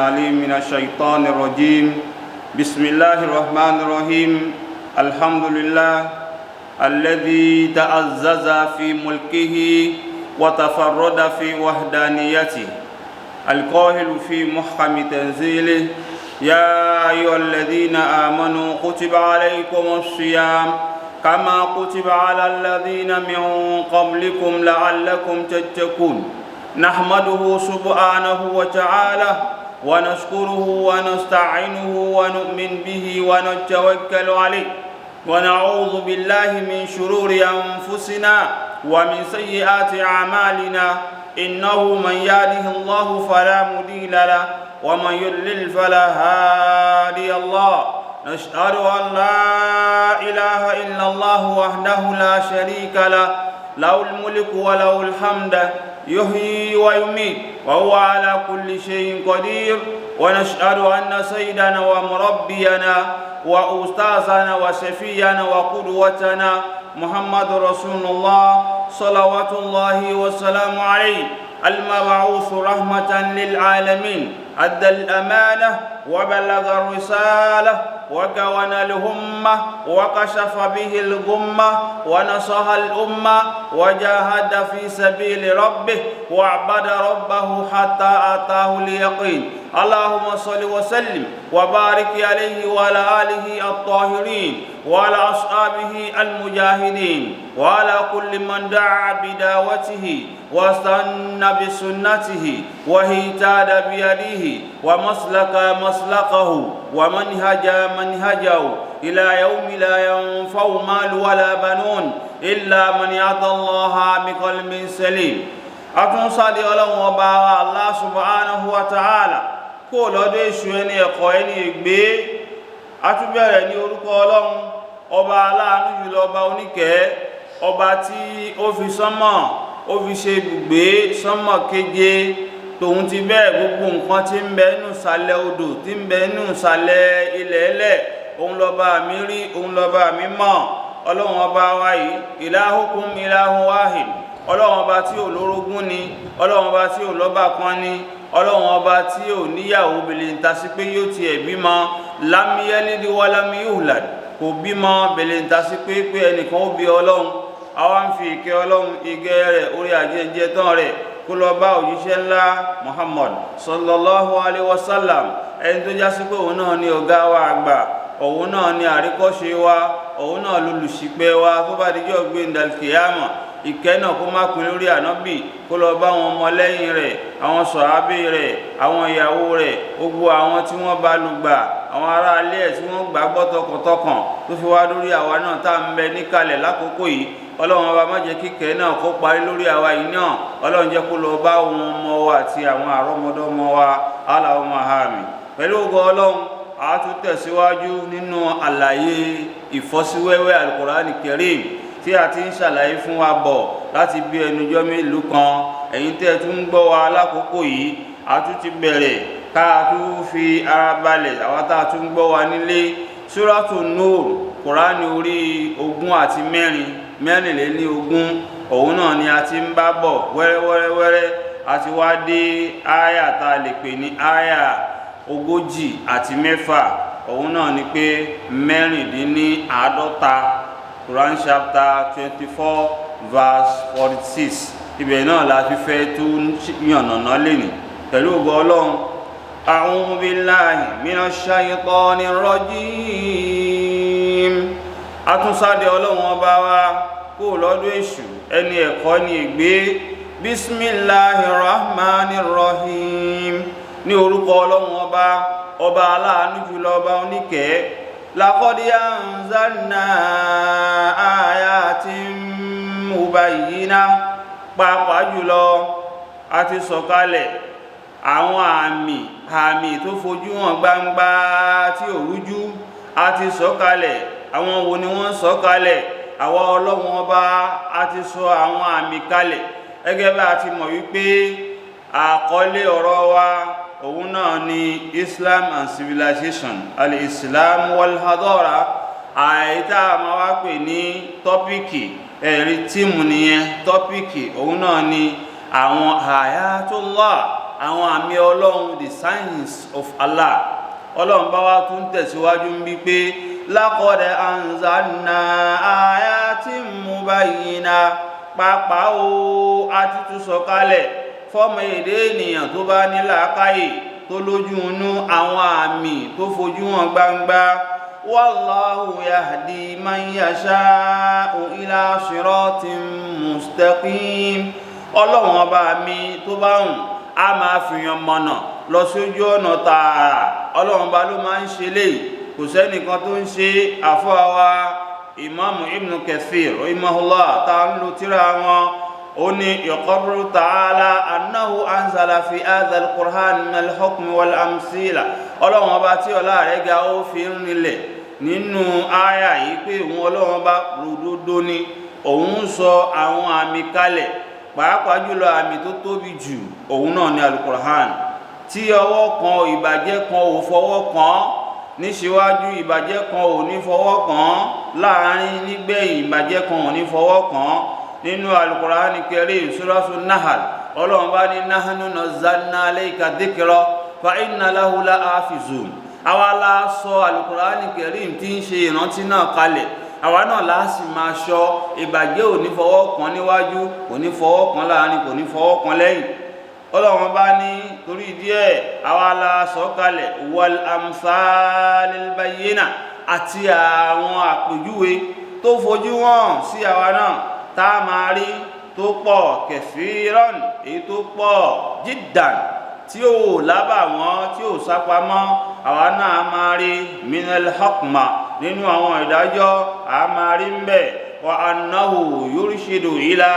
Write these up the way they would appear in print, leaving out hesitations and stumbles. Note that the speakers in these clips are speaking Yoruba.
عليم من الشيطان الرجيم. بسم الله الرحمن الرحيم. الحمد لله الذي تعزز في ملكه وتفرد في وحدانيته، القاهر في محكم تنزيله: يا أيها الذين آمنوا كتب عليكم الصيام كما كتب على الذين من قبلكم لعلكم تتقون. نحمده سبحانه وتعالى ونشكره ونستعينه ونؤمن به ونتوكل عليه، ونعوذ بالله من شرور أنفسنا ومن سيئات أعمالنا. إنه من يهده الله فلا مضل له ومن يضلل فلا هادي له. نشهد أن لا إله إلا الله وحده لا شريك له، له الملك وله الحمد، يحيي ويميت وهو على كل شيء قدير. ونشهد أن سيدنا ومربينا وأستاذنا وشفينا وقدوتنا محمد رسول الله صلوات الله وسلامه عليه، المبعوث رحمة للعالمين، أدى الأمانة وبلغ الرسالة وكون الأمة وكشف به الغمة ونصح الأمة وجاهد في سبيل ربه وعبد ربه حتى آتاه اليقين. اللهم صل وسلم وبارك عليه وعلى آله الطاهرين وعلى أصحابه المجاهدين وعلى كل من دعا بدعوته واستنى بسنته واهتدى بهديه ومسلك مسلكه ومنهج منهجه إلى يوم لا ينفع مال ولا بنون إلا من أتى الله بقلب سليم. Àtúnṣàdé Ọlọ́run ọba Allah subhanahu wa ta'ala kó lọ́dọ̀ èṣù ẹni ẹ̀kọ́ ẹni ègbé. Àtúbẹ̀rẹ̀ ní orúkọ Ọlọ́run ọba aláàánú jùlọ, ọba oníkẹ́, ọba tí ó fi sánmọ̀ ó fi ṣe ibùgbé sánmọ̀ keje, tòun ti bẹ́ẹ̀ gbogbo nǹkan tí ń bẹ nínú ìsàlẹ̀ odò, tí ń bẹ nínú ìsàlẹ̀ ilẹ̀ ẹlẹ̀, òun lọ́ba mi rí, òun lọ́ba mi mọ̀. Ọlọ́run ọba wa yìí, ilahukum ilahun wahid, Ọlọ́run ọba tí ò lórogún ni, Ọlọ́run ọba tí ò lọ́bàkan ni, Ọlọ́run ọba tí ò níyàwó bèlè ń ta sí pé yóò tiẹ̀ bímọ, lam yalid wa lam yulad, kò bímọ bèlè ń ta sí pé ẹnìkan ó bí Ọlọ́run. Àwa ń fi ìkẹ́ Ọlọ́run, ìgẹ́ rẹ̀, orí àjẹjẹ tán rẹ̀ kó lọ bá òjíṣẹ́ ńlá Muhammad sallallahu alaihi wasallam, ẹni tó já sí pé òun náà ni ọ̀gá wa àgbà, òun náà ni àríkọ́ṣe wa, òun náà lolùṣìpẹ̀ wa tó bá dijọ́ gbéǹdàl kìyàmà. Ìkẹ́ náà kó má pin lórí ànábì, kó lọ bá àwọn ọmọlẹ́yìn rẹ̀, àwọn sọ̀hábì rẹ̀, àwọn ìyàwó rẹ̀, gbogbo àwọn tí wọ́n bá lùgbà, àwọn ará ilé ẹ̀ tí wọ́n gbàgbọ́ tọkàntọkàn, tó fi wá lórí àwa náà tá à ń bẹ níkàlẹ̀ lákòókò yìí. Ọlọ́run ọba má jẹ́ kíkẹ́ náà kó parí lórí àwa yìí náà. Ọlọ́run jẹ́ kó lọ bá àwọn ọmọ wa àti àwọn àrọ́mọdọ́mọ wa. Allahumma àmín. Pẹ̀lú ògo Ọlọ́run, a tún tẹ̀síwájú nínú àlàyé ìfọ́síwẹ́wẹ́ Al-Qur'an Karim tí a ti ń ṣàlàyé fún wa bọ̀ láti bí ẹnujọ́ mélòó kan. Ẹ̀yin tẹ́ tún ń gbọ́ wa lákòókò yìí, a tún ti bẹ̀rẹ̀ ká tún fi ara balẹ̀, àwa tá a tún ń gbọ́ wa nílé. Suratu Nur, Kùránì orí 20 àti 24, òun náà ni a ti ń bá bọ̀ wẹ́rẹ́wẹ́rẹ́wẹ́rẹ́. A ti wá dé áyà tá a lè pè ní áyà 146, òun náà ni pé 56. Quran chapter 24 verse 46. Ibẹ̀ náà la fi fẹ́ tún yànnàná lẹ́nìí pẹ̀lú ògo Ọlọ́run. A'udhu billahi minash shaytanir rajim. Àtúnṣàdé Ọlọ́run ọba wa kó lọ́dọ̀ èṣù ẹni ẹ̀kọ́ ni ègbé. Bismillahir rahmanir rahim. Ní orúkọ Ọlọ́run ọba, ọba aláàánú jùlọ, ọba oníkẹ́. Laqad anzalna ayatin mubayyinah, pàápàá jùlọ a ti sọ̀kalẹ̀ àwọn àmì tó fojú hàn gbangba tí ò rújú. A ti sọ̀kalẹ̀ àwọn wo ni wọ́n sọ̀kalẹ̀? Àwa Ọlọ́run ọba a ti sọ àwọn àmì kalẹ̀, gẹ́gẹ́ bá a ti mọ̀ wípé àkọlé ọ̀rọ̀ wa òun náà ni Islam and civilization, al-Islam wal-hadara. Àìtá ma wá pè ní tọ́pìkì, ẹ̀rí tíìmù nìyẹn. Tọ́pìkì òun náà ni àwọn ayatullah, àwọn àmì Ọlọ́run, the signs of Allah. Ọlọ́run bá wá tún tẹ̀síwájú ń bí pé laqad anzalna ayatin mubayyinat, pàápàá o a ti tún sọ̀kalẹ̀ fọ́mọ èdè ènìyàn tó bá ní làákàyè tó lójú inú àwọn àmì tó fojú hàn gbangba. Wallahu yahdi man yasha'u ila siratin mustaqim. Ọlọ́run ọba mi tó bá hùn a máa fìyàn mọ̀nà lọ sójú ọ̀nà tààrà. Ọlọ́run ọba ló máa ń ṣe léyìí, kò sẹ́nìkan tó ń ṣe àfọwà. Imam Ibn Kathir rahimahullah tá ń lo tírà wọn, ó ní yaqarru ta'ala annahu anzala fi hadha al-Qur'an min al-hukm wal-amthila. Ọlọ́run ọba tí ọlá rẹ̀ ga ó fi ń rinlẹ̀ nínú àyà yìí pé òun Ọlọ́run ọba ròdodo ni, òun sọ àwọn àmì kalẹ̀, pàápàá jùlọ àmì tó tóbi jù òun náà ní al-Qur'an, tí ọwọ́ kan ìbàjẹ́ kan ò fọwọ́ kàn, níṣíwájú ìbàjẹ́ kan ò ní fọwọ́ kàn, láàrin nígbẹ̀yìn ìbàjẹ́ kan ò ní fọwọ́ kàn. Nínú al-Qur'an Karim Suratul Nahl, Ọlọ́run bá ní nahnu nazzalna alayka dhikra fa inna lahu lahafizun. Àwa la sọ al-Qur'an Karim tí ń ṣe ìrántí náà kalẹ̀, àwa náà láti máa ṣọ́, ìbàjẹ́ ò ní fọwọ́ kàn níwájú, kò ní fọwọ́ kàn láàrin, kò ní fọwọ́ kàn lẹ́yìn. Ọlọ́run bá ní torí díẹ̀ àwa la sọ kalẹ̀ wal amsalil bayyina, àti àwọn àpèjúwe tó fojú hàn sí àwa náà tá a máa rí tó pọ̀ kathiran, èyí tó pọ̀ jiddan, tí ó lábàwọ́n, tí ó sápamọ́. Àwa náà máa rí minal hukma, nínú àwọn ìdájọ́ a máa rí ń bẹ̀, wa annahu yurshidu ila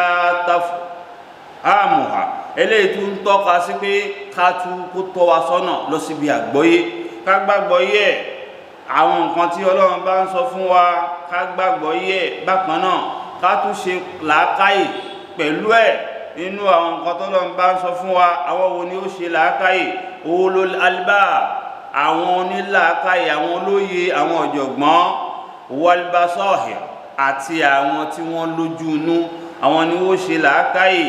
tafhamuha, eléyìí tún tọ́ka sí pé ká tún kó tọ́ wa sọ́nà lọ síbi àgbọ́yé, ká gbàgbọ́yé àwọn nǹkan tí Ọlọ́run bá ń sọ fún wa, ká gbàgbọ́yé bákan náà ká tún ṣe làákàyè pẹ̀lú ẹ̀. Nínú àwọn nǹkan tí Ọlọ́run bá ń sọ fún wa, àwọn wo ni ó ṣe làákàyè? Ulul albab, àwọn onílàákàyè, àwọn olóye, àwọn ọ̀jọ̀gbọ́n. Wal basahir, àti àwọn tí wọ́n lójú inú, àwọn ni ó ṣe làákàyè.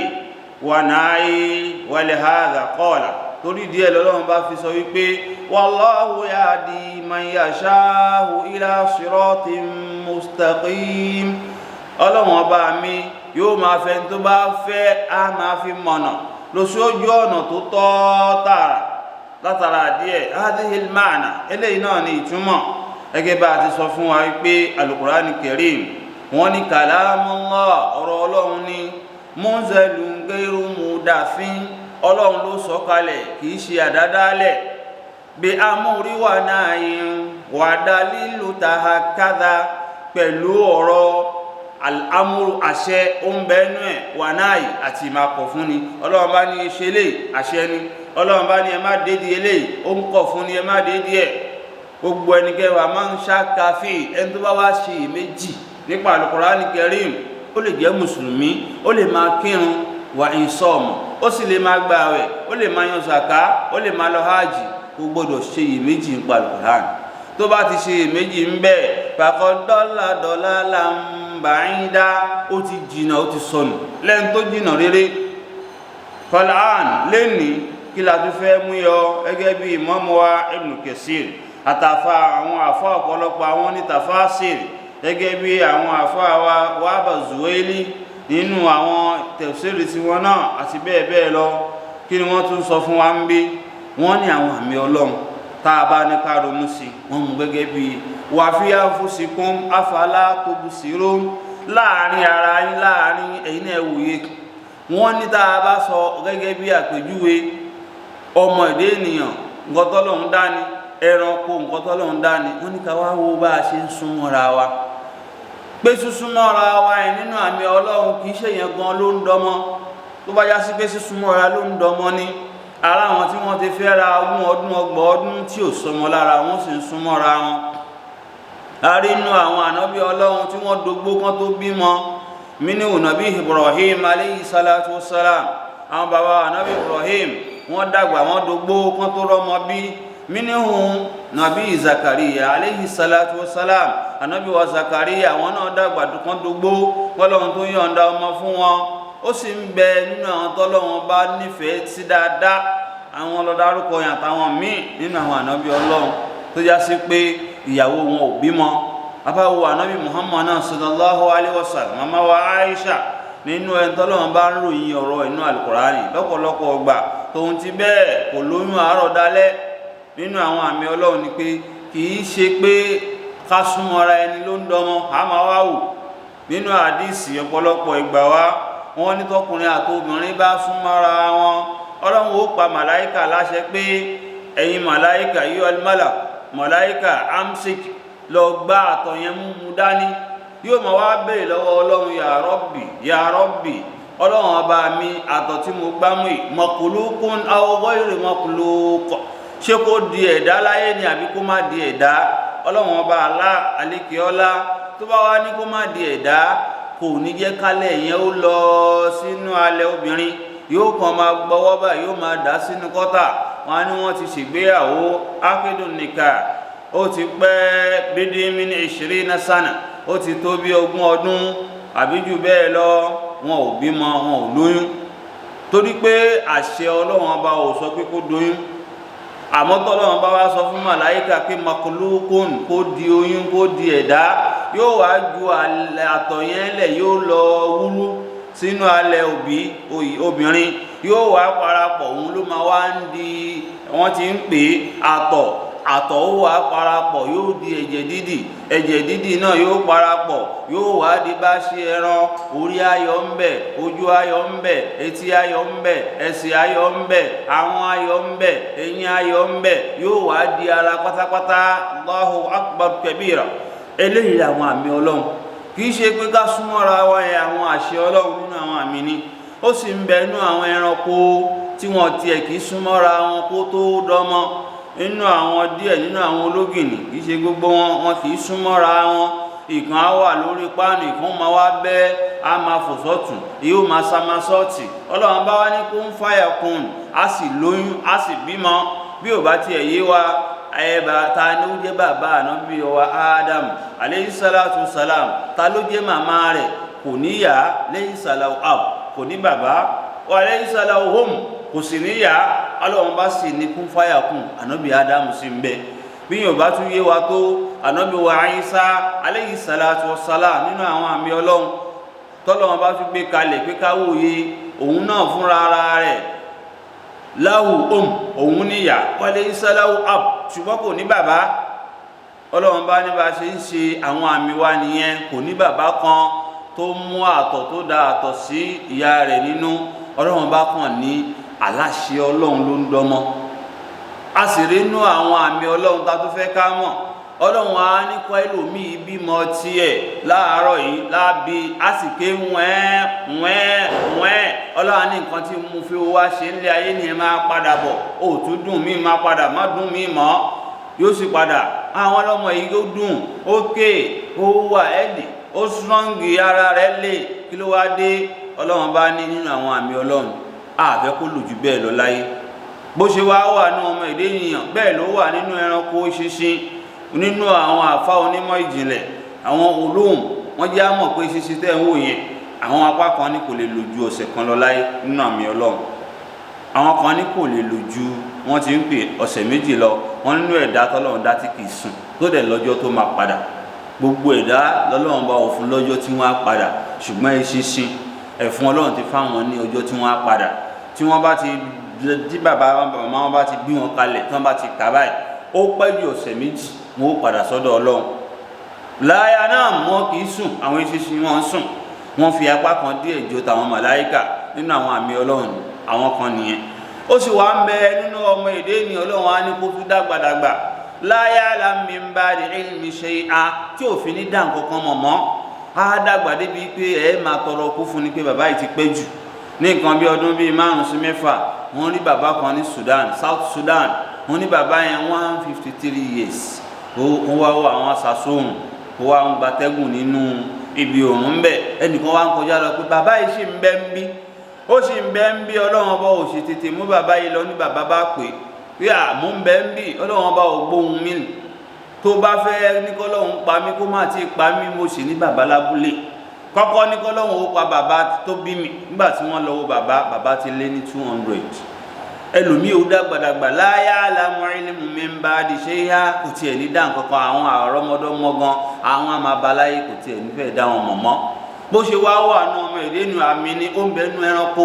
Wa li hadha qala, torí díẹ̀ lọ́lọ́run bá fi sọ wípé wallahu yahdi man yasha'u ila siratin mustaqim. Ọlọ́run ọba mi yóò máa fẹ́ tó bá fẹ́ á máa fi mọ̀nà lọ sójú ọ̀nà tó tọ́ tààrà. Látara díẹ̀ hadhil ma'na, eléyìí náà ni ìtumọ̀, gẹ́gẹ́ bá a ti sọ fún wa wípé al-Qur'an Karim wọ́n ní kalamullah, ọ̀rọ̀ Ọlọ́run ni, munzalun ghayru mudaffin, Ọlọ́run ló sọ kalẹ̀, kìí ṣe àdádálẹ̀. Bi amri wa nahyin wa dalilu tahakkadha, pẹ̀lú ọ̀rọ̀ al-amru, àṣẹ ó ń bẹ́nu ẹ̀, wà náàyì àti ìmàkọ̀ fún ni. Ọlọ́run bá ní ṣe lè àṣẹ ni, Ọlọ́run bá ní ẹ má dédé eléyìí, ó ń kọ̀ fún ni ẹ má dédé ẹ̀. Gbogbo ẹnikẹ́ni wà máa ń ṣàkàfí, ẹni tó bá wá ṣe iyèméjì nípa al-Qur'an Karim, ó lè jẹ́ mùsùlùmí, ó lè máa kírun wà ìsọ̀mù, ó sì lè máa gbààwẹ̀, ó lè máa yan zàká, ó lè máa lọ hajj, kò gbọdọ̀ ṣe iyèméjì nípa al-Qur'an. Tó bá ti ṣe iyèméjì ń bẹ, faqad dalla dalalan ba'ida, ó ti jìnà, ó ti sọnù lẹ́nu tó jìnà rere. Qur'an lẹ́ni kí la tún fẹ́ mú yọ, gẹ́gẹ́ bí Imam wa Ibn Kathir àtàfà àwọn àfà ọ̀pọ̀lọpọ̀ àwọn ní tafasir, gẹ́gẹ́ bí àwọn àfà wa Wahb az-Zuwaili nínú àwọn tafsiri tí wọ́n náà àti bẹ́ẹ̀ bẹ́ẹ̀ lọ. Kí ni wọ́n tún sọ fún wa ń bí? Wọ́n ní àwọn àmì Ọlọ́run tá a bá ní ká ronú sí, wọ́n mú gẹ́gẹ́ bí wa fi anfusikum afala tubsirun, láàrin ara yín, láàrin ẹ̀yin náà wòye. Wọ́n ní tá a bá sọ gẹ́gẹ́ bí àpèjúwe ọmọ èdè ènìyàn, nǹkan t'Ọlọ́run dá ni, ẹranko nǹkan t'Ọlọ́run dá ni, wọ́n ní ká wá wo bá a ṣe ń súnmọ́ra wa. Pé súnmọ́ra wa ẹ̀ nínú àmì Ọlọ́run kì í ṣe yẹn gan ló ń dọmọ. Tó bá já sí pé súnmọ́ra ló ń dọmọ ni, ara wọn tí wọ́n ti fẹ́ ra ogún ọdún, ọgbọ̀n ọdún tí ò sọmọ lára wọn sì ń súnmọ́ra wọn. A rí inú àwọn ànábì Ọlọ́run tí wọ́n dógbó kan tó bímọ. Mínú nàbí Ibrahim alayhi salatu wassalam, àwọn bàbá ànábì Ibrahim wọ́n dàgbà, wọ́n dógbó kan tó rọ́mọ bí. Mínú nàbí Zakariya alayhi salatu wassalam, ànábì wa Zakariya àwọn náà dàgbà kan dógbó, Ọlọ́run tó yọ̀ǹda ọmọ fún wọn. Ó sì ń bẹ nínú àwọn t'Ọlọ́run bá nífẹ̀ẹ́ sí dáadáa àwọn ló dárúkọ yẹn àtàwọn míì nínú àwọn ànábì Ọlọ́run tó já sí pé ìyàwó wọn ò bímọ. abáwo ànábì Muhammad sallallahu alaihi wasallam màmá wa Aisha nínú ẹni tọ́lọ́run bá ń ròyìn ọ̀rọ̀ inú Al-Qur'ani lọ́pọ̀lọpọ̀ ọgbà tóun ti bẹ́ẹ̀ kò lóyún àárọ̀ dálẹ́. nínú àwọn àmì Ọlọ́run ni pé kì í ṣe pé ká súnmọ́ra ẹni ló ń dọmọ àmọ́ wá wò. nínú àdíìsì ọ̀pọ̀lọpọ̀ ìgbà wa wọ́n ní tọkùnrin àti obìnrin bá súnmọ́ra wọn Ọlọ́run ó pa màláíkà láṣẹ pé ẹ̀yin màláíkà yíò alimala màláíkà amsik lọ gbá àtọ̀ yẹn mú dání. yóò máa wá bèèrè lọ́wọ́ Ọlọ́run ya Rabbi ya Rabbi Ọlọ́run ọba mi àtọ̀ tí mo gbá mú yìí makulukun aw ghayru makuluk ṣé kó di ẹ̀dá láyé ni àbí kó má di ẹ̀dá. Ọlọ́run ọba Allah alékeọlá tó bá wá ní kó má di ẹ̀dá kò ní jẹ́ kálẹ̀ yẹn ó lọ sínú alẹ́ obìnrin yóò kàn máa gbọ́wọ́ báyìí yóò máa dá sínú kọ́tà. wọn ní wọ́n ti ṣègbéyàwó akédùn nìkà ó ti pẹ́ bídímínì 20 sana ó ti tó bí 20 ọdún àbí jù bẹ́ẹ̀ lọ wọn ò bímọ wọn ò lóyún torí pé àṣẹ Ọlọ́run ọba ò sọ pé kó dóyún. àmọ́ tọ́lọ́run bá wá sọ fún màláíkà pé makulukun kó di oyún kó di ẹ̀dá yóò wá ju àtọ̀ yẹn lẹ̀ yóò lọ wúrú sínú alẹ́ obìnrin yóò wá parapọ̀ òun ló máa wá ń di wọ́n ti ń pè àtọ̀ ó wá parapọ̀ yóò di ẹ̀jẹ̀ dídì náà yóò parapọ̀ yóò wá di bá ṣe ẹran orí ayọ̀ ń bẹ ojú ayọ̀ ń bẹ etí ayọ̀ ń bẹ ẹsẹ̀ ayọ̀ ń bẹ ahọ́n ayọ̀ ń bẹ eyín ayọ̀ ń bẹ yóò wá di ara pátápátá. Allahu akbar kabira. eléyìí làwọn àmì Ọlọ́run kì í ṣe pé ká súnmọ́ra wa yẹn àwọn àṣẹ Ọlọ́run nínú àwọn àmì ni. ó sì ń bẹ nínú àwọn ẹranko tí wọ́n tiẹ̀ kì í súnmọ́ra wọn kó tó dọ́mọ. nínú àwọn díẹ̀ nínú àwọn ológìnì kì í ṣe gbogbo wọn kì í súnmọ́ra wọn. ìkan á wà lórí páànù ìkan máa wá bẹ́ á máa fò sọ́tún yóò máa sá máa sọ́ọ̀tì. Ọlọ́run bá wá ní kó ń fàyà kùn á sì lóyún á sì bímọ. bí ò bá tiẹ̀ yé wa ẹ̀bà ta ló jẹ́ bàbá ànábì wa Adam alayhi salatu salam ta ló jẹ́ màmá rẹ̀ kò níyà lẹ́yìn sàlàwò ab kò ní bàbá wà lẹ́yìn sàlàwò home kò sì níyà. Ọlọ́run bá sì ní kún fáyà kún ànábì Adam sí ń bẹ. bí yóò bá tún yé wa tó ànábì wa Isa alayhi salatu salam nínú àwọn àmì Ọlọ́run tọ́lọ́run bá fi gbé kalẹ̀ pé káwòye òun náà fúnra ara rẹ̀ láhù òun níyà wọlé ìsàláhù ab ṣùgbọ́n kò ní bàbá. Ọlọ́run bá ní bá ṣe ń ṣe àwọn àmì wa nìyẹn kò ní bàbá kan tó mú àtọ̀ tó da àtọ̀ sí ìyá rẹ̀ nínú. Ọlọ́run bá kàn ní aláṣẹ Ọlọ́run ló ń dọ́mọ. a sì rí inú àwọn àmì Ọlọ́run ta tó fẹ́ ká mọ̀. Ọlọ́run á ní kọ́ ẹlòmíì bímọ tiẹ̀ láàárọ̀ yìí láàbí a sì ké wẹ́ẹ́ Ọlọ́run ní nǹkan tí mo fi wá ṣe nílé ayé ni ẹ máa padà bọ̀ òtún dùn mí máa padà má dùn mí mọ́ yóò sì padà. àwọn ọlọ́mọ yìí ó dùn ó ké ó wà ẹ́dì ó strọ́ngì ara rẹ̀ lè kí ló wá dé. Ọlọ́run bá ní nínú àwọn àmì Ọlọ́run àfẹ́ kó lù jù bẹ́ẹ̀ lọ láyé. bó ṣe wá wà nínú ọmọ èdè ènìyàn bẹ́ẹ̀ ló wà nínú ẹranko ṣinṣin. nínú àwọn àfá onímọ̀ ìjìnlẹ̀ àwọn olóhùn wọ́n jẹ́ àmọ̀ pé ṣíṣe tẹ́ ń wò yẹn àwọn apá kan ní kò lè lò ju ọ̀sẹ̀ kan lọ láyé nínú àmì Ọlọ́run. àwọn kan ní kò lè lò ju wọ́n ti ń pè ọ̀sẹ̀ méjì lọ. wọ́n nínú ẹ̀dá tọ́lọ́run dá tí kì í sùn tó dẹ̀ lọ́jọ́ tó máa padà. gbogbo ẹ̀dá lọ́lọ́run bá òfin lọ́jọ́ tí wọ́n á padà ṣùgbọ́n eṣinṣin ẹ̀fún Ọlọ́run ti fáwọn ní ọjọ́ tí wọ́n á padà. tí wọ́n bá ti tí bàbá màmá wọn bá ti bí wọn kalẹ̀ tí wọ́n bá ti kà báyìí ó pẹ́ ju ọ̀sẹ̀ méjì wọn ó padà sọ́dọ̀ Ọlọ́run. láyà náà wọn kì í sùn àwọn eṣinṣin wọn ń sùn wọn fi apá kan díẹ̀ jọ tàwọn màláíkà nínú àwọn àmì Ọlọ́run àwọn kan nìyẹn. ó sì wá ń bẹ nínú ọmọ èdè ènìyàn Ọlọ́run á ní kó tún dàgbàdàgbà láyà lámì ń bá di ilmi shay'a tí òfin ní dá nǹkan kan mọ̀ mọ́ á dàgbà débi pé ẹ máa tọrọ kú fún ni pé bàbá yìí ti pẹ́ jù. ní nǹkan bí ọdún bíi 5 sí 6 wọ́n rí bàbá kan ní Sudan South Sudan wọ́n ní bàbá yẹn 153 years ó wá wọ àwọn sàsóhùn ó wá ń gbatẹ́gùn nínú ibi òun bẹ̀ ẹnìkan wá ń kọjá lọ pé bàbá yìí sì ń bẹ ń bí ó sì ń bẹ ń bí Ọlọ́run ọba ò sì tètè mú bàbá yìí lọ ní bàbá bá pè pé àmú ń bẹ ń bí Ọlọ́run ọba ò gbóhùn mí tó bá fẹ́ ní kọ́lọ́hún pa mí kó má ti pa mí mo sì ní bàbá lábúlé kọ́kọ́ ní kọ́lọ́hún ó pa bàbá tó bí mi nígbà tí wọ́n lọ wo bàbá ti lé ní 200 ẹlòmíì ó dàgbàdàgbà la ya'lamu ilmu min ba'di shay'a kò tiẹ̀ ní dá nǹkan kan àwọn àrọ́mọdọ́mọ gan àwọn àmàbáláyé kò tiẹ̀ nífẹ̀ẹ́ dá wọn mọ̀ mọ́ bó ṣe wá wà ní ọmọ ìdẹ́nu àmì ni ó ń bẹ́nu ẹranko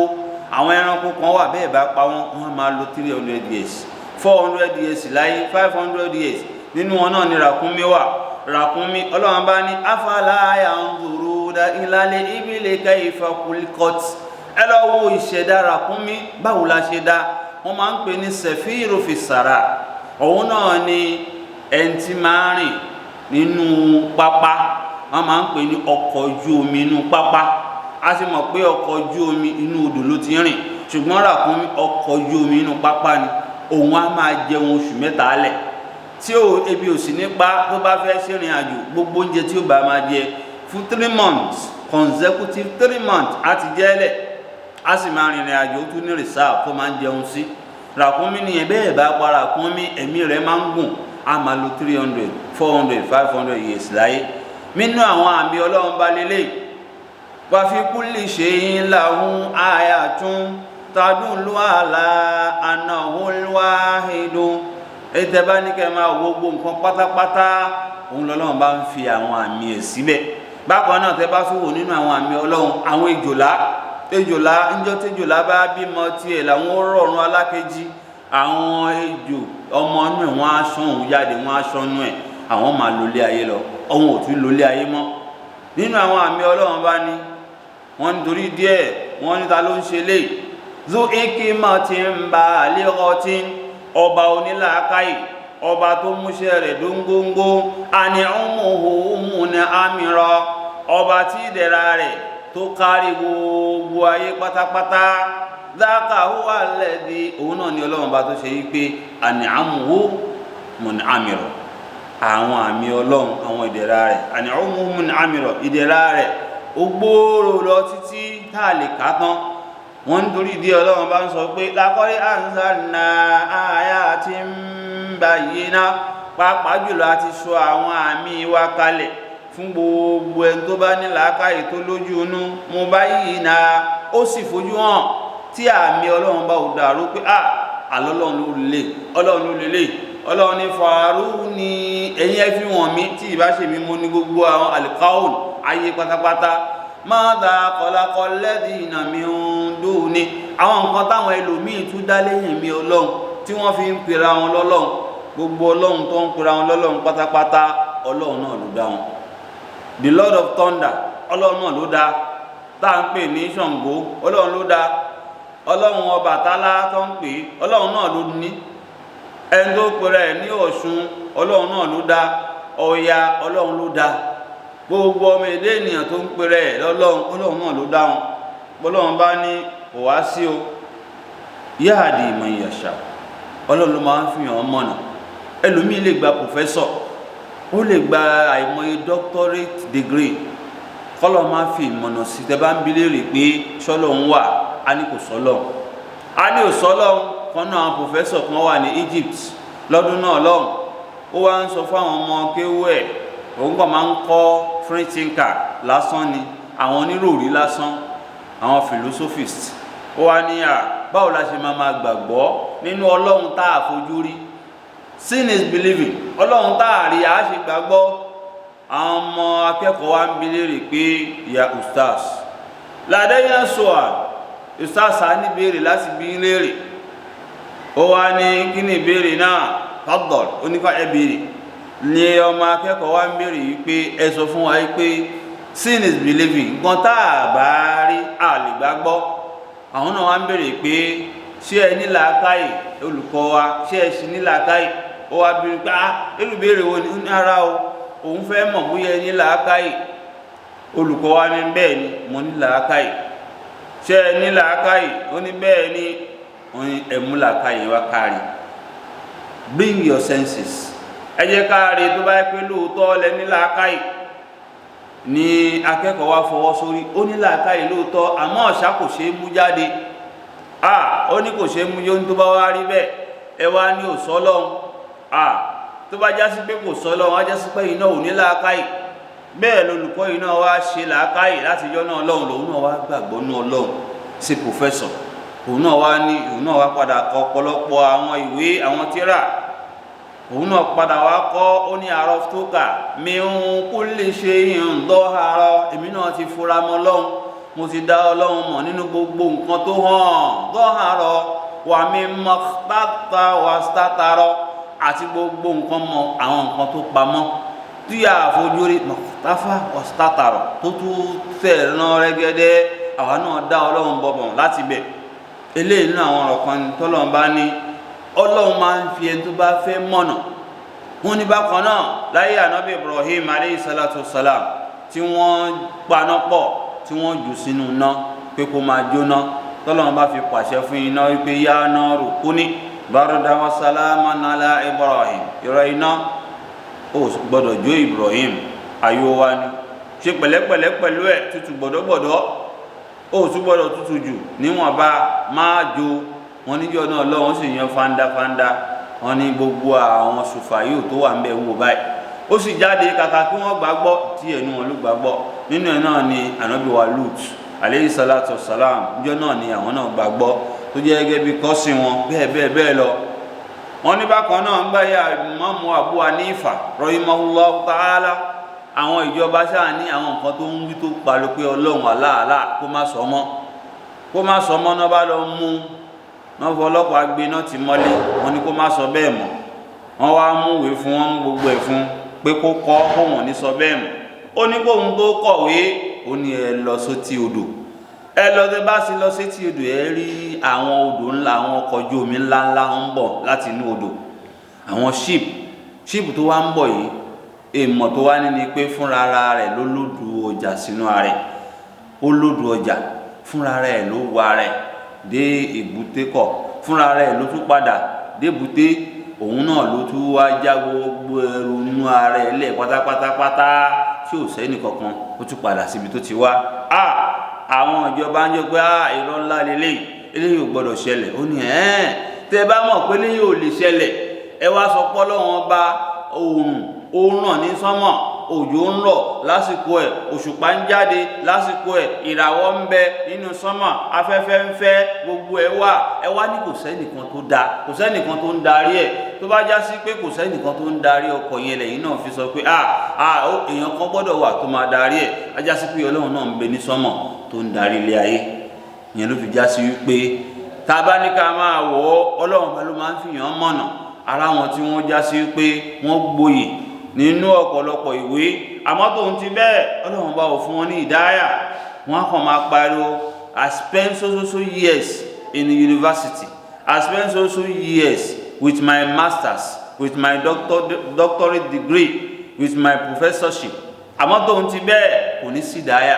àwọn ẹranko kan wà bẹ́ẹ̀ bá pa wọ́n máa lo 300 years 400 years láyé 500 years nínú wọn náà ni ràkúnmí wà ràkúnmí ọlọ́run bá ní afala yanzuruna ilal ibili kayfa khuliqat ẹ lọ wo ìṣẹ̀dá ràkúnmí báwo la ṣe dá wọ́n máa ń pè ní sẹ̀fíìrù fi sàrà òun náà ni ẹni tí máa rìn nínú pápá wọ́n máa ń pè ní ọkọ̀ ojú omi inú pápá a sì mọ̀ pé ọkọ̀ ojú omi inú odò ló ti rìn ṣùgbọ́n ràkúnmí ọkọ̀ ojú omi inú pápá ni òun á máa jẹun oṣù mẹ́ta lẹ̀ tí ebi ò sì ní pa tó bá fẹ́ ṣèrìn àjò gbogbo oúnjẹ tí ó bá máa jẹ fún 3 months consecutive 3 months á ti jẹ́lẹ̀ a sì máa rìnrìn àjò tún ní reserve tó máa ń jẹun sí ràkúnmí nìyẹn bẹ́ẹ̀ bá pa ràkúnmí ẹ̀mí rẹ̀ máa ń gùn a máa lo 300 400 500 years láyé nínú àwọn àmì ọlọ́run bá lélẹ̀ wa fi kulli shay'in lahu ayatun tadullu ala annahul wahidun ètè bá ní kẹ́ máa wo gbogbo nǹkan pátápátá òun lọ́lọ́run bá ń fi àwọn àmì ẹ̀ síbẹ̀ bákan náà tẹ́ bá tún wò nínú àwọn àmì ọlọ́run àwọn ejòlá ńjọ́ tẹ́jòlá bá bímọ tiẹ̀ làwọn rọ̀rùn alákejì àwọn ejò ọmọ inú ẹ̀ wọ́n á ṣán òun jáde wọ́n á ṣánú ẹ̀ àwọn máa lólé ayé lọ ọ̀hún ò tún lólé ayé mọ́ nínú àwọn àmì ọlọ́run bá ní wọ́n ń torí díẹ̀ wọ́n ní ta ló ń ṣe lé zu ikimatin balighatin ọba onílàákàyè ọba tó múṣẹ́ rẹ̀ dóngóngó àní ọmọhùnmùn àmìrọ ọba tí ìdẹ̀ra rẹ̀ tó kárí gbogbo ayé pátápátá dáka huwa alladhi òun náà ni ọlọ́run bá tó ṣe yí pé àní ọmọhùnmùn àmìrọ àwọn àmì ọlọ́run àwọn ìdẹ̀ra rẹ̀ àní ọmọhùnmùn àmìrọ ìdẹ̀ra rẹ̀ ó gbòòrò lọ títí tá a lè ká tán wọ́n ń torí ìdí ọlọ́run bá ń sọ pé laqad anzalna ayatin bayyinat pàápàá jùlọ a ti sọ àwọn àmì wa kalẹ̀ fún gbogbo ẹni tó bá ní làákàyè tó lójú inú mubayyinat ó sì fojú hàn tí àmì ọlọ́run bá ò dàrú pé àlọ́lọ́run ló lè ọlọ́run ló lè ọlọ́run ní fàárù ní ẹ̀yìn ẹ fi wọ̀n mí tí ìbá ṣe mi mú ní gbogbo àwọn alqaul ayé pátápátá mọ́dà kọlákọ́ lẹ́dìnà mi ń dùn ní àwọn nǹkan táwọn ẹlòmíì tún dá lẹ́yìn mi ọlọ́run tí wọ́n fi ń pera wọn lọ́lọ́run gbogbo ọlọ́run tó ń pera wọn lọ́lọ́run pátápátá ọlọ́run náà ló dá wọn the lord of thunder ọlọ́run náà ló dá tá à ń pè ní Ṣàngó ọlọ́run ló dá ọlọ́run Ọbàtálá tó ń pè ọlọ́run náà ló ní ẹni tó pera ẹ̀ ní Ọ̀ṣun ọlọ́run náà ló dá Ọya ọlọ́run ló dá gbogbo ọmọ èdè ènìyàn tó ń pèrè ẹ̀ ọlọ́run náà ló dáhùn ọlọ́run bá ní kò wá sí o yahdi man yasha ọlọ́run ló máa ń fi hàn mọ̀nà ẹlòmíì lè gba professor ó lè gba àìmọye doctorate degree kọ́lọ́ máa fi ìmọ̀nà sí tẹ́ bá ń bi léèrè pé sọ́lọ́run wà á ní kò sọ́lọ́run á ní ò sọ́lọ́run kan náà professor kan wà ní Egypt lọ́dún náà lọ́hùn ó wá ń sọ fún àwọn ọmọ kéwú ẹ̀ òun kàn máa ń kọ́ free thinker lásán ni àwọn oníròrí lásán àwọn philosophist ó wá ní báwo la ṣe máa gbàgbọ́ nínú ọlọ́run tá a fojú rí sin is believing ọlọ́run tá a rí a ṣe gbàgbọ́ àwọn ọmọ akẹ́kọ̀ọ́ wa ń bi léèrè pé ya ustaz làdẹ́yìn sọ́à ustaz á ní béèrè láti bí léèrè ó wá ní kí ni ìbéèrè náà faddal oníkà ẹ béèrè ní ọmọ akẹ́kọ̀ọ́ wa ń béèrè yìí pé ẹ sọ fún wa yìí pé sin is believing nǹkan tá a bá rí a lè gbàgbọ́ àwọn náà wá ń béèrè pé ṣé ẹ ní làákàyè olùkọ́ wa ṣé ẹ sì ní làákàyè ó wá béèrè pé olùbéèrè wo ni ara o òun fẹ́ mọ̀ bóyá ẹ ní làákàyè olùkọ́ wa ní bẹ́ẹ̀ ni mo ní làákàyè ṣé ẹ ní làákàyè ó ní bẹ́ẹ̀ ni wọ́n ní ẹ mú làákàyè wá kárí bring your senses ẹ jẹ́ kárí tó bá yẹ pé lóòótọ́ lẹ ní làákàyè ní akẹ́kọ̀ọ́ wa fọwọ́ sórí ó ní làákàyè lóòótọ́ àmọ́ ọ̀ṣà kò ṣeé mú jáde ó ní kò ṣeé mú yóò ní tó bá wá rí bẹ́ẹ̀ ẹ wá ní òsọ́lọ́hún tó bá jásí pé kò sọ́lọ́hún á jásí pé iná ò ní làákàyè bẹ́ẹ̀ lolùkọ́ iná wá ṣe làákàyè láti yọ náà ọlọ́run lòun náà wá gbàgbọ́ náà ọlọ́run ṣe pòfẹ́sọ̀ òun náà wá padà kọ ọ̀pọ̀lọpọ̀ àwọn ìwé àwọn tírà òun náà padà wá kọ́ ó ní araftuka min kulli shay'in dahara èmi náà ti fura mọ́ Ọlọ́hun mo ti dá Ọlọ́hun mọ̀ nínú gbogbo nǹkan tó hàn dahara wa mimma ikhtata wastatara àti gbogbo nǹkan mọ̀ àwọn nǹkan tó pamọ́ tí a fojú rí mọ̀táfà wastatara tó tún fẹ́ rán rẹ́gẹ́dẹ́ àwa náà dá Ọlọ́hun bọ̀bọ̀ láti bẹ̀ eléyìí nínú àwọn ọ̀rọ̀ kan tọ́lọ́run bá ní Ọlọ́hun máa ń fi ẹni tó bá fẹ́ mọ̀nà wọ́n ní bákan náà láyé ànábì Ibrahim alayhi salatu wassalam tí wọ́n paná pọ̀ tí wọ́n jù sínú iná pé kó máa jóná tọ́lọ́run bá fi pàṣẹ fún iná wípé ya naru kuni bardan wa salaman ala Ibrahim ìrọ̀ iná ó gbọ́dọ̀ jó Ibrahim ayò wa ni ṣe pẹ̀lẹ́pẹ̀lẹ́ pẹ̀lú ẹ̀ tútù gbọ́dọ̀gbọ́dọ̀ ó tún gbọ́dọ̀ tútù jù níwọ̀nba máa jó wọn níjọ́ náà lọ́wọ́ sì yan fandafanda wọn ní gbogbo àwọn sùfàyò tó wà ń bẹ wò báyìí ó sì jáde kàkà kí wọ́n gbàgbọ́ tí ẹnu wọn ló gbàgbọ́ nínú ẹ̀ náà ni ànábì wa Lut alayhi salatu wassalam níjọ́ náà ni àwọn náà gbàgbọ́ tó jẹ́ gẹ́gẹ́ bí kọ́sì wọn bẹ́ẹ̀ lọ wọn ní bákan náà ń báyà Imamu Abu Hanifa rahimahullahu ta'ala àwọn ìjọba sáà ní àwọn nǹkan tó ń wí tó pariwo pé Ọlọ́run aláàlá kó má sọ mọ́ náà bá lọ mú náà fọlọ́pàá gbé náà ti mọ́lé wọn ni kó má sọ bẹ́ẹ̀ mọ́ wọn wá mú ìwé fún wọn gbogbo ẹ̀ fún pé kó kọ́ kó wọn ní sọ bẹ́ẹ̀ mọ́ ó ní kóhun tó kọ̀wé ó ní ẹ lọ sétí odò ẹ lọ tẹ bá sí lọ sétí odò ẹ rí àwọn odò ńlá àwọn ọkọ̀ ojú omi ńláńlá ń bọ̀ láti inú odò àwọn ship tó wá ń bọ̀ yìí èèmọ̀ tó wá ní ni pé fúnra rẹ̀ ló lòdù ọjà sínú rẹ̀ ó lòdù ọjà fúnra rẹ̀ ló wà rẹ̀ dé èbúté kọ̀ fúnra rẹ̀ ló tún padà dé èbúté òun náà ló tún wá já gbogbo ẹrù nínú ara ẹ̀ lẹ̀ pátápátápátá tí ò sẹ́ni kankan ó tún padà síbi tó ti wá àwọn ìjọba ń jẹ́ pé irọ́ ńlá eléyìí ò gbọ́dọ̀ ṣẹlẹ̀ ó ní tẹ́ bá mọ̀ pé eléyìí ò lè ṣẹlẹ̀ ẹ wá sọ pé Ọlọ́run bá òun ràn ní sánmọ̀ òjò ń rọ̀ lásìkò ẹ̀ òṣùpá ń jáde lásìkò ẹ̀ ìràwọ̀ ń bẹ nínú sánmọ̀ afẹ́fẹ́ ń fẹ́ gbogbo ẹ̀ wá ní kò sẹ́nìkan tó ń darí ẹ̀ tó bá já sí pé kò sẹ́nìkan tó ń darí ọkọ̀ yẹn lẹ́yìn náà fi sọ pé èèyàn kan gbọ́dọ̀ wà tó máa darí ẹ̀ á já sí pé Ọlọ́run náà ń bẹ ní sánmọ̀ tó ń darí ilé ayé yẹn ló fi já sí wípé tá a bá ní ká máa wọ̀ ọ́ Ọlọ́run bá ló máa ń fìyàn mọ̀nà ara wọn tí wọ́n já sí pé wọ́n gboyè nínú ọ̀pọ̀lọpọ̀ ìwé àmọ́ tóun ti bẹ́ẹ̀ Ọlọ́run bá wò fún wọn ní ìdáyà wọ́n kàn máa pariwo I spent so years in the university I spent so years with my masters with my doctorate degree with my professorship àmọ́ tóun ti bẹ́ẹ̀ kò ní sí ìdáyà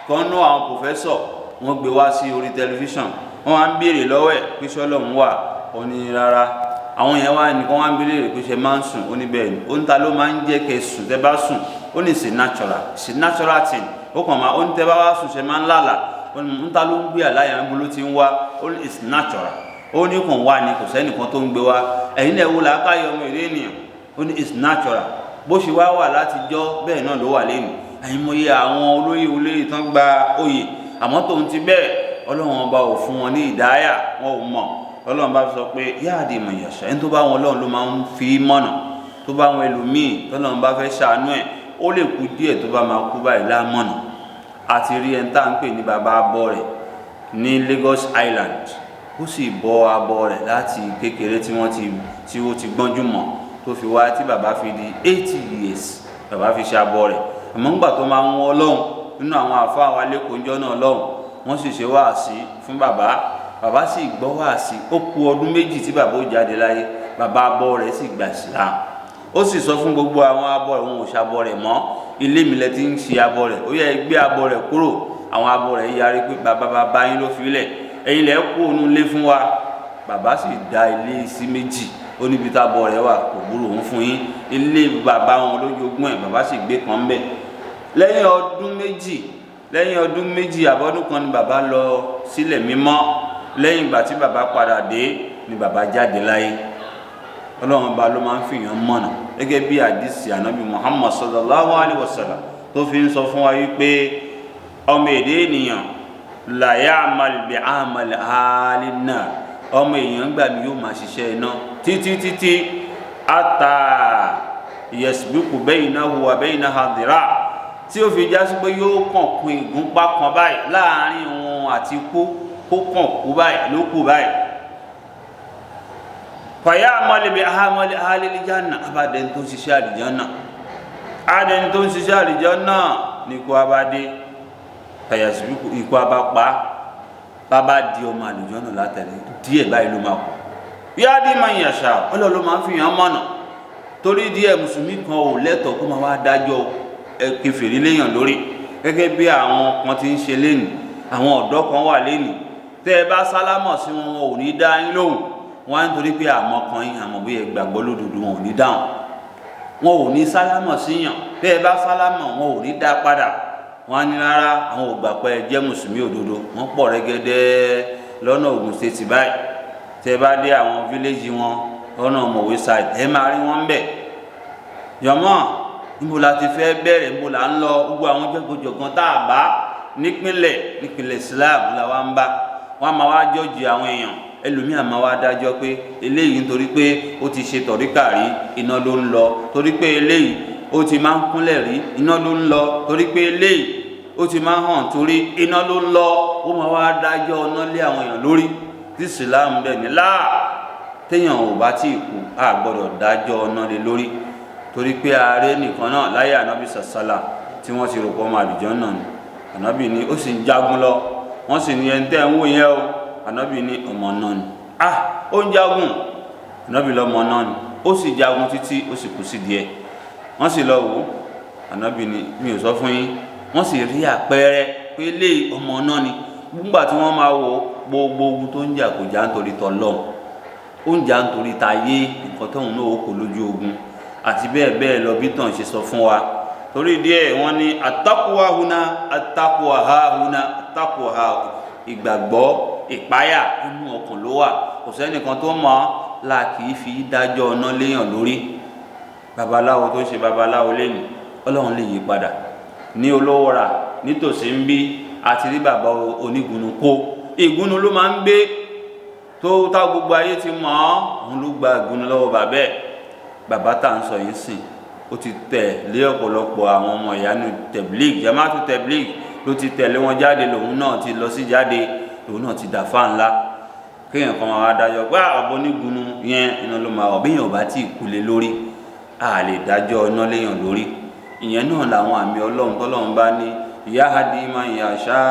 kan nú àwọn professor wọ́n gbé wá sí orí tẹlifíṣàn wọ́n wá ń béèrè lọ́wọ́ ẹ̀ pé ṣọ́lọ́run wà ó ní rárá àwọn èèyàn wá nìkan wá ń bí léèrè pé ṣe máa ń sùn ó ní bẹ́ẹ̀ ni ó ń ta ló máa ń jẹ́ kẹ́ sùn tẹ́ bá sùn ó ní it's natural thing ó kàn máa ó ní tẹ́ bá wá sùn ṣe máa ń lálàá ó ní ń ta ló ń gbé àláyà ń bolo ti ń wá ó ní it's natural ó ní kàn wá ní kò sẹ́nìkan tó ń gbé wá ẹ̀yin lẹ̀ wo làákàyè ọmọ ìlú ènìyàn ó ní it's natural bó ṣe wá wà látijọ́ bẹ́ẹ̀ náà ló wà lẹ́nu àìmọye àwọn olóyè tán gba oyè àmọ́ tóun ti bẹ́ẹ̀ Ọlọ́run ọba ò fún wọn ní ìdáyà wọn ò mọ̀ Ọlọ́run bá sọ pé yáàdì mọ̀ yàṣà ẹni tó bá wọn Ọlọ́run ló máa ń fi mọ̀nà tó bá wọn ẹlòmíì tọ́lọ́run bá fẹ́ ṣàánú ẹ̀ ó lè kú díẹ̀ tó bá máa kú báyìí lámọ̀nà àti rí ẹni tá à ń pè ní bàbá abọ́ rẹ̀ ní Lagos Island ó sì bọ́ abọ́ rẹ̀ láti kékeré tí ó ti gbọ́njú mọ̀ tó fi wá tí bàbá fi di 80 years bàbá fi ṣe abọ́ rẹ̀ àmọ́ ńgbà tó máa ń wọ́n Ọlọ́run nínú àwọn àfáà wa lẹ́kọ̀ọ́ ńjọ́ náà lọ́hùn wọ́n sì ṣe wáàsí fún bàbá sì gbọ́ wáàsí ó kù ọdún méjì tí bàbá ó jáde láyé bàbá abọ́ rẹ̀ sì gbà Islam ó sì sọ fún gbogbo àwọn abọ́ rẹ̀ wọn ò ṣabọ́ rẹ̀ mọ́ ilé mi lẹ ti ń ṣe abọ́ rẹ̀ ó yẹ gbé abọ́ rẹ̀ kúrò àwọn abọ́ rẹ̀ yarí pé bàbá yín ló fi lẹ̀ ẹ̀yin lẹ kó òun lé fún wa bàbá sì dá ilé sí méjì ó níbi tá abọ́ rẹ̀ wà kò gbúrò òun fún yín ilé bàbá wọn lójoogun ẹ̀ bàbá sì gbé kan bẹ̀ lẹ́yìn ọdún méjì àbọ̀dún kan ni bàbá lọ sílẹ̀ mímọ́ lẹ́yìn ìgbà tí bàbá padà dé ni bàbá jáde láyé Ọlọ́run bá ló máa ń fìyàn mọ̀nà gẹ́gẹ́ bí àdìsí ànábì Muhammad sallallahu alaihi wasallam tó fi ń sọ fún wa wípé ọmọ èdè ènìyàn la ya'mal bi'amal ahlin nar, ọmọ èèyàn gbà mí yóò máa ṣiṣẹ́ iná títí ata yasbiqu baynahu wa baynaha dhira', tí ó fi jásí pé yóò kàn kún ìgúnpá kan báyìí láàrin òun àti kó kàn kú báyìí ló kù báyìí. fàyà amali bi ahamali ahalil janna, abadẹni tó ń ṣiṣẹ́ àlìjánná, adẹni tó ń ṣiṣẹ́ àlìjánná ní kó abadé fàyàsíbíkù ikú abapá bàbá di ọmọ àlìjánná látẹ̀lé díẹ̀ báyìí ló máa kú. yá di máa ń yàṣà ọlọ́run ló máa ń fi hàn mọ́nà, torí díẹ̀ mùsùlùmí kan ò lẹ́tọ̀ọ́ kó máa wá dájọ́ kèfèrí léèyàn lórí, gẹ́gẹ́ bí àwọn kan ti ń ṣe lénìí. àwọn ọ̀dọ́ kan wà lénìí, tẹ́ ẹ bá sálámọ̀ sí wọn wọn ò ní dá yín lóhùn, wọn á nítorí pé àmọ́ kan yín àmọ́ bí ẹ gbàgbọ́ lódodo wọn ò ní dáhùn, wọn ò ní sálámọ̀ síyàn, tẹ́ ẹ bá sálámọ̀ wọn ò ní dá padà, wọn á ní rárá àwọn ò gbà pé ẹ jẹ́ mùsùlùmí òdodo. wọn pọ̀ rẹ́gẹ́dẹ́ lọ́nà Ògùn State báyìí, tẹ́ ẹ bá dé àwọn fíléèjì wọn lọ́nà Mọ̀wé side ẹ máa rí wọn bẹ̀. yọmọ níbo la ti fẹ́ bẹ̀rẹ̀, níbo la ń lọ? gbogbo àwọn jẹ́gbọ́jọ̀gan tá a bá nípínlẹ̀ Islam la wá ń bá, wọn máa wá jọ́ọ̀jì àwọn èèyàn. ẹlòmíà máa wá dájọ́ pé eléyìí nítorí pé ó ti ṣe tọ̀ríkà rí iná ló ń lọ, torí pé eléyìí ó ti máa ń kúnlẹ̀ rí iná ló ń lọ, torí pé eléyìí ó ti máa ń hàn torí iná ló ń lọ. ó máa wá dájọ́ ọ̀nà lé àwọn èèyàn lórí, tí Islam bẹ̀ ní láà téèyàn ò bá tí ì kú a gbọ́dọ̀ dájọ́ ọ̀nà lé lórí, torí pé ààrẹ nìkan náà láyé ànábì sàṣálà tí wọ́n ti rò pọ̀ ọmọ àlùjánnà ni. ànábì ni ó sì ń jagun lọ, wọ́n sì ní ẹni tẹ́ ń wò yẹn o, ànábì ní ọmọ náà ni. ó ń jagun, ànábì lọ́mọ náà ni, ó sì jagun títí ó sì kú sí díẹ̀. wọ́n sì lọ wò ó, ànábì ní mi ò sọ fún yín, wọ́n sì rí àpẹẹrẹ pé lé ọmọ náà ni. nígbà tí wọ́n máa wo gbogbo ogun tó ń jà kò já nítorí tọlọ́hun, ó ń jà nítorí tayé, nǹkan tóun náà ó kó lójú ogun àti bẹ́ẹ̀ bẹ́ẹ̀ lọ bí tàn ṣe sọ fún wa. torí díẹ̀ wọ́n ní at-taqwa huna at-taqwa ha huna at-taqwa ha, ìgbàgbọ́ ìpáyà inú ọkàn ló wà, kò sẹ́nìkan tó mọ̀ ọ́ la kì í fi dájọ́ ọ̀nà léèyàn lórí. babaláwo tó ń ṣe babaláwo lẹ́nu ọlọ́run lè yí padà. ní olówó ra nítòsí ń bí àti rí bàbá onígunnu kó, ìgúnnu ló máa ń gbé tó tá gbogbo ayé ti mọ̀ ọ́, òun ló gba ìgúnnu lọ́wọ́ bàbá ẹ̀. bàbá tá à ń sọ yìí sìn ó ti tẹ̀ lé ọ̀pọ̀lọpọ̀ àwọn ọmọ ìyanu tẹ̀blíg, jamaatu tẹ̀blíg ló ti tẹ̀lé wọn jáde, lòun náà ti lọ sí jáde, lòun náà ti dàfà ńlá. kéèyàn kan máa dájọ́ pé àbọ̀ onígunnu yẹn iná ló máa wọ̀, bí èèyàn bá tí ì kulé lórí a lè dájọ́ iná léèyàn lórí. ìyẹn náà làwọn àmì ọlọ́run tọ́lọ́run bá ní yahdi man yasha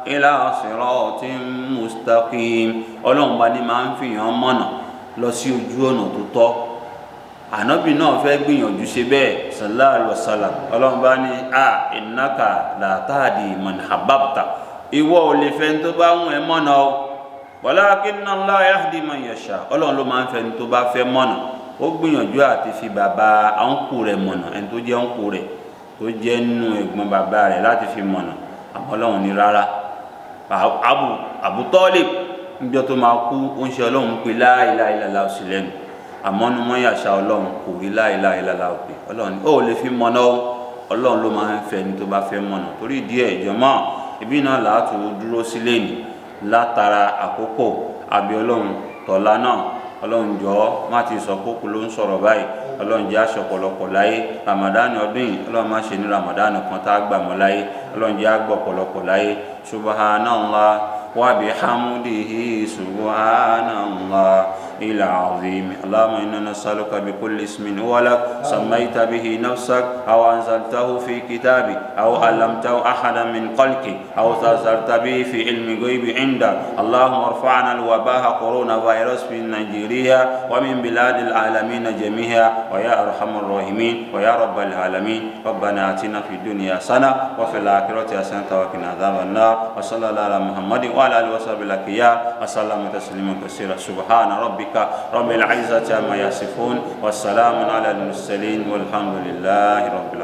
ila siratin mustaqim, ọlọ́run bá ní máa ń fìyàn mọ̀nà lọ sí ojú ọ̀nà tó tọ́. ànábì náà fẹ́ gbìyànjú ṣe bẹ́ẹ̀ sallallahu alaihi wasallam, ọlọ́run bá ní innaka la tahdi man habbabta, ìwọ ò lè fẹ́ ní tó bá wù ẹ́ mọ̀nà o, walakinna Allah yahdi man yasha, ọlọ́run ló máa ń fẹ́ ní tó bá fẹ́ mọ̀nà. ó gbìyànjú àti fi bàbá ọ̀nkù rẹ̀ mọ̀nà, ẹni tó jẹ́ ọ̀nkù rẹ̀ tó jẹ́ nínú ẹ̀gbọ́n bàbá rẹ̀ láti fi mọ̀nà, àmọ́ ọlọ́run ní rárá. Abu Talib níjọ́ tó máa kú ó ń ṣe ọlọ́run pé la ilaha illallah sí lẹ́nu, àmọ́ ní wọ́n yàṣà ọlọ́run kò rí la ilaha illallah pé ọlọ́run ó lè fi mọ̀nà o, ọlọ́run ló máa ń fẹ́ ní tó bá fẹ́ mọ̀nà. torí díẹ̀ ìjọmọ́ ibi náà láti dúró sílé ní látara àkókò àbí ọlọ́run tọ̀la náà, ọlọ́run jọ̀ọ́ má ti sọ kókò ló ń sọ̀rọ̀ báyìí, ọlọ́run jẹ́ aṣọ ọ̀pọ̀lọpọ̀ láyé. ramadani ọdún yìí ọlọ́run má ṣe ní ramadani kan tá a gbà mọ́ láyé, ọlọ́run jẹ́ àgbọ̀ ọ̀pọ̀lọpọ̀ láyé. subhanallah wa bihamdihi subhanallah العظيم اللهم إنا نسألك بكل اسم هو لك سميت به نفسك أو أنزلته في كتابك أو علمته أحدا من خلقك أو استأثرت به في علم الغيب عندك اللهم ارفعنا الوباء كورونا فيروس في نيجيريا ومن بلاد العالمين جميعا ويا أرحم الراحمين ويا رب العالمين. ربنا آتنا في الدنيا حسنة وفي الآخرة حسنة وقنا عذاب النار وصلى الله على محمد وعلى آله وصحبه الأخيار وسلم تسليما كثيرا. سبحان ربك رب العزة عما يصفون والسلام على المرسلين والحمد لله رب العالمين.